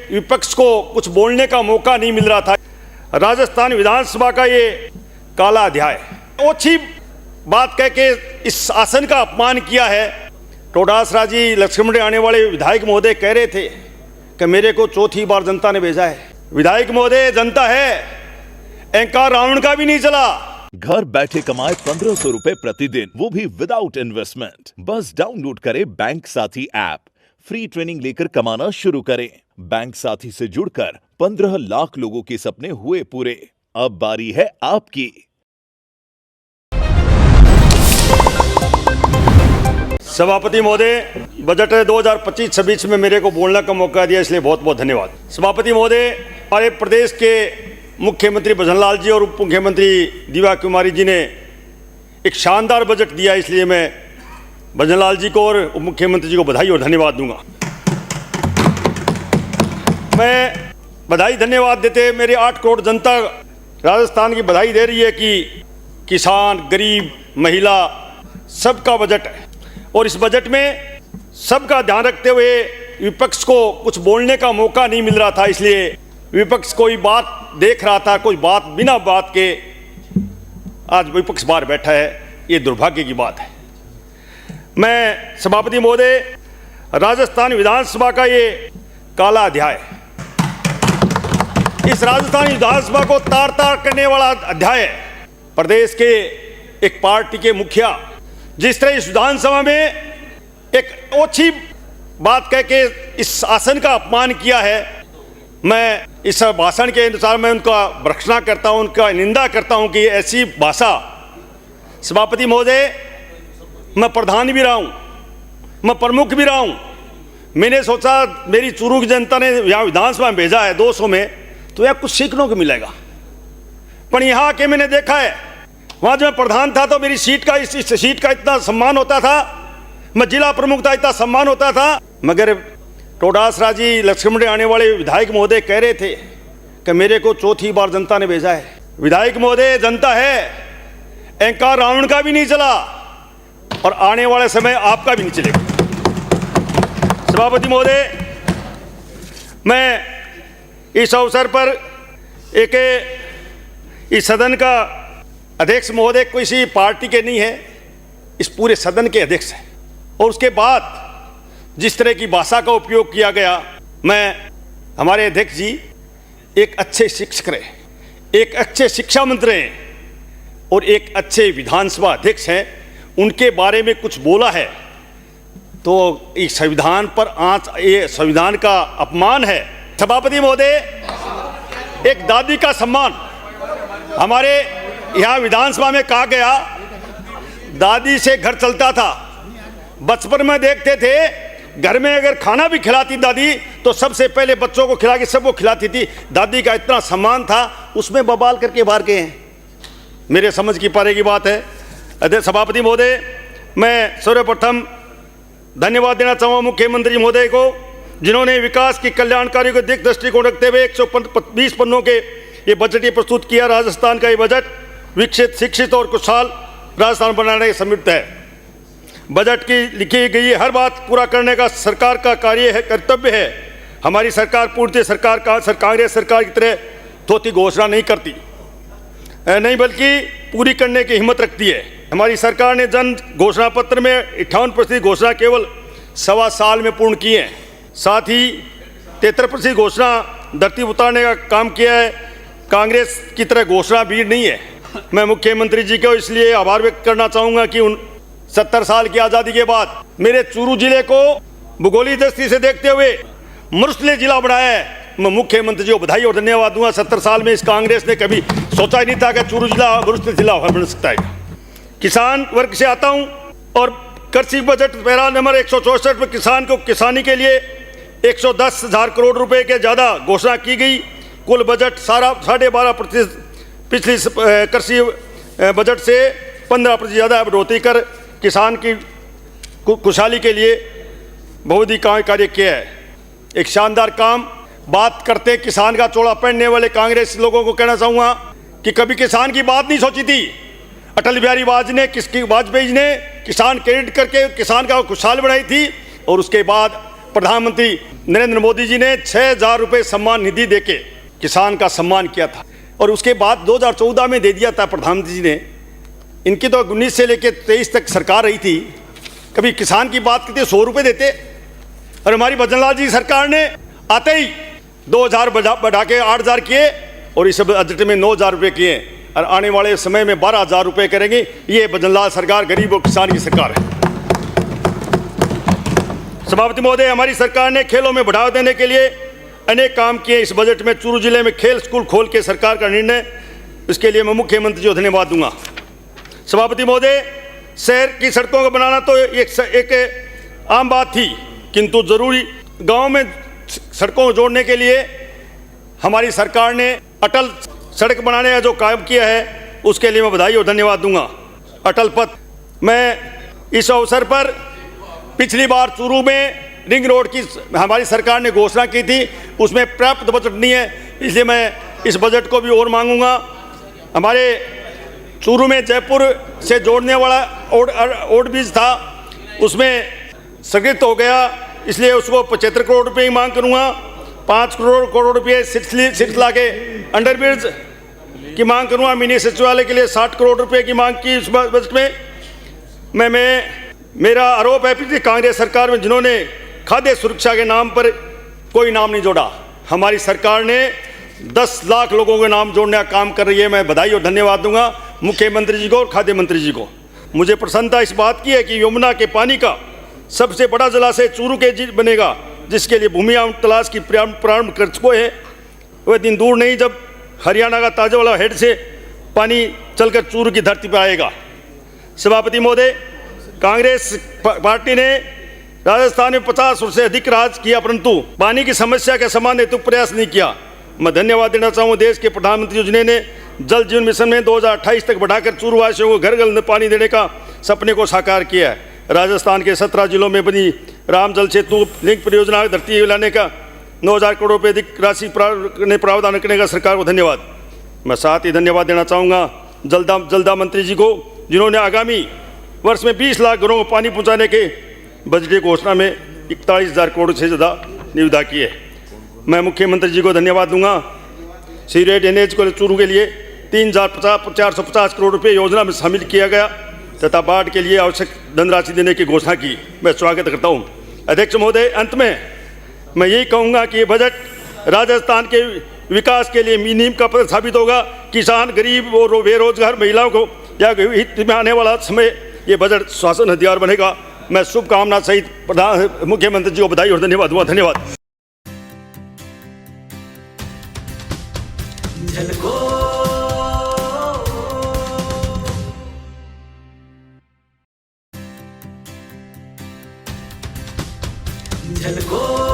विपक्ष को कुछ बोलने का मौका नहीं मिल रहा था। राजस्थान विधानसभा का ये काला अध्याय, ओछी बात कह के इस आसन का अपमान किया है। टोडासरा जी लक्ष्मण आने वाले विधायक महोदय कह रहे थे कि मेरे को चौथी बार जनता ने भेजा है। विधायक महोदय जनता है, अहंकार रावण का भी नहीं चला। घर बैठे कमाए 1500 रुपए प्रतिदिन, वो भी विदाउट इन्वेस्टमेंट। बस डाउनलोड करें बैंक साथी ऐप, फ्री ट्रेनिंग लेकर कमाना शुरू करें। बैंक साथी से जुड़कर 15 लाख लोगों के सपने हुए पूरे। अब बारी है आपकी। सभापति महोदय, बजट 2025-26 में मेरे को बोलने का मौका दिया, इसलिए बहुत बहुत धन्यवाद। सभापति महोदय, हमारे प्रदेश के मुख्यमंत्री भजनलाल जी और उप मुख्यमंत्री दिव्या कुमारी जी ने एक शानदार बजट दिया, इसलिए मैं भजनलाल जी को और उप मुख्यमंत्री जी को बधाई और धन्यवाद दूंगा। मैं बधाई धन्यवाद देते मेरे 8 करोड़ जनता राजस्थान की बधाई दे रही है कि किसान, गरीब, महिला सबका बजट है और इस बजट में सबका ध्यान रखते हुए विपक्ष को कुछ बोलने का मौका नहीं मिल रहा था, इसलिए विपक्ष कोई बात देख रहा था, कोई बात बिना बात के आज विपक्ष बाहर बैठा है। ये दुर्भाग्य की बात है। मैं सभापति महोदय, राजस्थान विधानसभा का ये काला अध्याय, इस राजस्थान विधानसभा को तार तार करने वाला अध्याय है। प्रदेश के एक पार्टी के मुखिया जिस तरह इस विधानसभा में एक ओछी बात कह के इस आसन का अपमान किया है, मैं इस भाषण के अनुसार मैं उनका भर्त्सना करता हूं, उनका निंदा करता हूं कि ऐसी भाषा। सभापति महोदय, मैं प्रधान भी रहा हूं, मैं प्रमुख भी रहा हूं। मैंने सोचा मेरी चूरू की जनता ने यहाँ विधानसभा में भेजा है 200 में, तो यहाँ कुछ सीखने को मिलेगा। पर यहाँ आके मैंने देखा है, वहाँ जब मैं प्रधान था तो मेरी सीट का इस सीट का इतना सम्मान होता था, मैं जिला प्रमुख था, इतना सम्मान होता था। मगर टोडासरा जी लक्ष्मण आने वाले विधायक महोदय कह रहे थे कि मेरे को चौथी बार जनता ने भेजा है। विधायक महोदय जनता है, अहंकार रावण का भी नहीं चला और आने वाले समय आपका भी नहीं चलेगा। सभापति महोदय, मैं इस अवसर पर इस सदन का अध्यक्ष महोदय किसी पार्टी के नहीं है, इस पूरे सदन के अध्यक्ष हैं और उसके बाद जिस तरह की भाषा का उपयोग किया गया, मैं हमारे अध्यक्ष जी एक अच्छे शिक्षक रहे, एक अच्छे शिक्षा मंत्री हैं और एक अच्छे विधानसभा अध्यक्ष हैं, उनके बारे में कुछ बोला है तो इस संविधान पर आंच, ये संविधान का अपमान है। सभापति महोदय, एक दादी का सम्मान हमारे यहाँ विधानसभा में कहा गया, दादी से घर चलता था। बचपन में देखते थे घर में अगर खाना भी खिलाती दादी तो सबसे पहले बच्चों को खिला के सबको खिलाती थी। दादी का इतना सम्मान था, उसमें बवाल करके बाहर गए हैं। मेरे समझ की पारे की बात है। अध्यक्ष सभापति महोदय, मैं सर्वप्रथम धन्यवाद देना चाहूँगा मुख्यमंत्री महोदय को, जिन्होंने विकास की कल्याणकारी को दिक दृष्टिकोण रखते हुए 120 पन्नों के ये बजट प्रस्तुत किया। राजस्थान का ये बजट विकसित, शिक्षित और खुशहाल राजस्थान बनाने का समृद्ध है। बजट की लिखी गई हर बात पूरा करने का सरकार का कार्य है, कर्तव्य है। हमारी सरकार पूर्णतः कांग्रेस सरकार की तरह थोथी घोषणा नहीं करती, नहीं बल्कि पूरी करने की हिम्मत रखती है। हमारी सरकार ने जन घोषणा पत्र में 58% घोषणा केवल 1.25 साल में पूर्ण की है। साथ ही 73% घोषणा धरती उतारने का काम किया है। कांग्रेस की तरह घोषणा भीड़ नहीं है। मैं मुख्यमंत्री जी को इसलिए आभार व्यक्त करना चाहूँगा कि 70 साल की आज़ादी के बाद मेरे चूरू जिले को भूगोलिक दृष्टि से देखते हुए मरुस्थलीय जिला बनाया है। मैं मुख्यमंत्री जी को बधाई और धन्यवाद दूंगा। 70 साल में इस कांग्रेस ने कभी सोचा ही नहीं था कि चूरू जिला मरुस्थलीय जिला बन सकता है। किसान वर्ग से आता हूं और कृषि बजट पैरा नंबर 164 में किसान को किसानी के लिए 110,000 करोड़ रुपए के ज़्यादा घोषणा की गई। कुल बजट 12.5% पिछली कृषि बजट से 15% ज़्यादा बढ़ोतरी कर किसान की खुशहाली के लिए बहुत ही कार्य किया है। एक शानदार काम। बात करते किसान का चोला पहनने वाले कांग्रेस लोगों को कहना चाहूँगा कि कभी किसान की बात नहीं सोची थी। अटल बिहारी वाजपेयी ने किसान क्रेडिट करके किसान का खुशहाल बनाई थी और उसके बाद प्रधानमंत्री नरेंद्र मोदी जी ने 6,000 रुपये सम्मान निधि देके किसान का सम्मान किया था और उसके बाद 2014 में दे दिया था प्रधानमंत्री जी ने। इनकी तो 19 से लेकर 23 तक सरकार रही थी, कभी किसान की बात करते 100 रुपये देते। और हमारी भजनलाल जी सरकार ने आते ही 2,000 बढ़ा के 8,000 किए और इस बजट में 9,000 रुपये किए और आने वाले समय में 12,000 रुपये करेंगे। ये भजनलाल सरकार गरीब और किसान की सरकार है। सभापति महोदय, हमारी सरकार ने खेलों में बढ़ावा देने के लिए अनेक काम किए। इस बजट में चूरू जिले में खेल स्कूल खोल के सरकार का निर्णय, इसके लिए मैं मुख्यमंत्री जी को धन्यवाद दूंगा। सभापति महोदय, शहर की सड़कों को बनाना तो एक आम बात थी, किंतु जरूरी गांव में सड़कों को जोड़ने के लिए हमारी सरकार ने अटल सड़क बनाने का जो काम किया है उसके लिए मैं बधाई और धन्यवाद दूंगा। अटल पथ, मैं इस अवसर पर पिछली बार चूरू में रिंग रोड की हमारी सरकार ने घोषणा की थी, उसमें पर्याप्त बजट नहीं है, इसलिए मैं इस बजट को भी और मांगूंगा। हमारे चूरू में जयपुर से जोड़ने वाला ओवरब्रिज था, उसमें स्थगित हो गया, इसलिए उसको 75 करोड़ रुपये की मांग करूंगा। 5 करोड़ रुपये सिरसिला के अंडरब्रिज की मांग करूंगा। मिनी सचिवालय के लिए 60 करोड़ रुपये की मांग की इस बजट में। मेरा आरोप है पिछली कांग्रेस सरकार में जिन्होंने खाद्य सुरक्षा के नाम पर कोई नाम नहीं जोड़ा, हमारी सरकार ने 10 लाख लोगों के नाम जोड़ने का काम कर रही है। मैं बधाई और धन्यवाद दूंगा मुख्यमंत्री जी को और खाद्य मंत्री जी को। मुझे प्रसन्नता इस बात की है कि यमुना के पानी का सबसे बड़ा जलाशय चूरू के बनेगा, जिसके लिए भूमि तलाश की प्रारंभ कर चुके हैं। वह दिन दूर नहीं जब हरियाणा का ताजावाला हेड से पानी चलकर चूरू की धरती पर आएगा। सभापति महोदय, कांग्रेस पार्टी ने राजस्थान में 50 वर्ष से अधिक राज किया, परंतु पानी की समस्या के समाधान हेतु प्रयास नहीं किया। मैं धन्यवाद देना चाहूँगा देश के प्रधानमंत्री जिन्होंने जल जीवन मिशन में 2028 तक बढ़ाकर चूरू वासियों को घर घर पानी देने का सपने को साकार किया है। राजस्थान के 17 जिलों में बनी राम जल सेतु लिंक परियोजना धरती लाने का 9,000 करोड़ रुपये अधिक राशि प्रावधान करने का सरकार को धन्यवाद। मैं साथ ही धन्यवाद देना चाहूँगा जलदा मंत्री जी को, जिन्होंने आगामी वर्ष में 20 लाख घरों को पानी पहुँचाने के बजटीय घोषणा में 41,000 करोड़ से ज़्यादा निविदा की है। मैं मुख्यमंत्री जी को धन्यवाद दूंगा। सीरेट एनएच को चूरू के लिए 450 करोड़ रुपये योजना में शामिल किया गया तथा बाढ़ के लिए आवश्यक धनराशि देने की घोषणा की, मैं स्वागत करता हूं। अध्यक्ष महोदय, अंत में मैं यही कहूंगा कि ये बजट राजस्थान के विकास के लिए नींव का पत्थर साबित होगा। किसान, गरीब और बेरोजगार महिलाओं को या हित में आने वाला समय ये बजट शासन हथियार बनेगा। मैं शुभकामना सहित मुख्यमंत्री जी को बधाई और धन्यवाद दूंगा। धन्यवाद। झलको